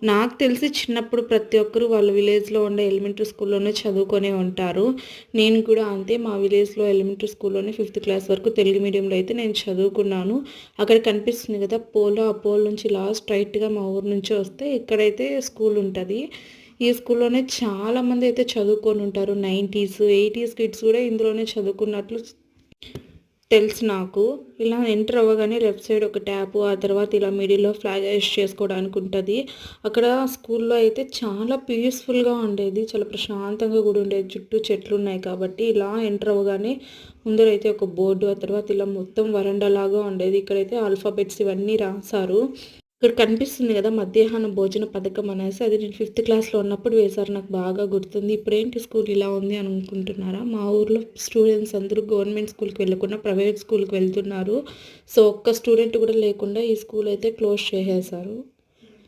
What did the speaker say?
నాకు తెలిసి చిన్నప్పుడు ప్రతి ఒక్కరు వాళ్ళ విలేజ్‌లో ఉండే ఎలిమెంటరీ స్కూల్‌లోనే చదువుకొనే ఉంటారు. నేను కూడా అంతే మా విలేజ్‌లో ఎలిమెంటరీ స్కూల్‌లోనే ఫిఫ్త్ క్లాస్ వరకు తెలుగు మీడియంలో అయితే నేను చదువుకున్నాను. అక్కడ కనిపిస్తుంది కదా! పోల్, ఆ పోల్ నుంచి ఇలా స్ట్రెయిట్‌గా మా ఊరు నుంచి వస్తే ఇక్కడైతే స్కూల్ ఉంటది. ఈ స్కూల్‌లోనే చాలామంది అయితే చదువుకొని ఉంటారు. 90స్, 80స్ కిడ్స్ కూడా ఇందులోనే చదువుకున్నట్లు తెలుసు నాకు. ఇలా ఎంటర్ అవ్వగానే లెఫ్ట్ సైడ్ ఒక ట్యాపు, ఆ తర్వాత ఇలా మిడిల్‌లో ఫ్లాగ్ హోస్ట్ చేసుకోవడానికి ఉంటది. అక్కడ స్కూల్‌లో అయితే చాలా పీస్‌ఫుల్‌గా ఉండేది. చాలా ప్రశాంతంగా కూడా ఉండేది. చుట్టూ చెట్లున్నాయి కాబట్టి ఇలా ఎంటర్ అవ్వగానే ముందరైతే ఒక బోర్డు, ఆ తర్వాత ఇలా మొత్తం వరండా లాగా ఉండేది. ఇక్కడైతే ఆల్ఫాబెట్స్ ఇవన్నీ రాసారు. ఇక్కడ కనిపిస్తుంది కదా! మధ్యాహ్న భోజన పథకం అనేసి అది నేను ఫిఫ్త్ క్లాస్‌లో ఉన్నప్పుడు వేశారు. నాకు బాగా గుర్తుంది. ఇప్పుడేంటి స్కూల్ ఇలా ఉంది అని అనుకుంటున్నారా? మా ఊర్లో స్టూడెంట్స్ అందరూ గవర్నమెంట్ స్కూల్‌కి వెళ్ళకుండా ప్రైవేట్ స్కూల్‌కి వెళ్తున్నారు. సో, ఒక్క స్టూడెంట్ కూడా లేకుండా ఈ స్కూల్ అయితే క్లోజ్ చేసేశారు.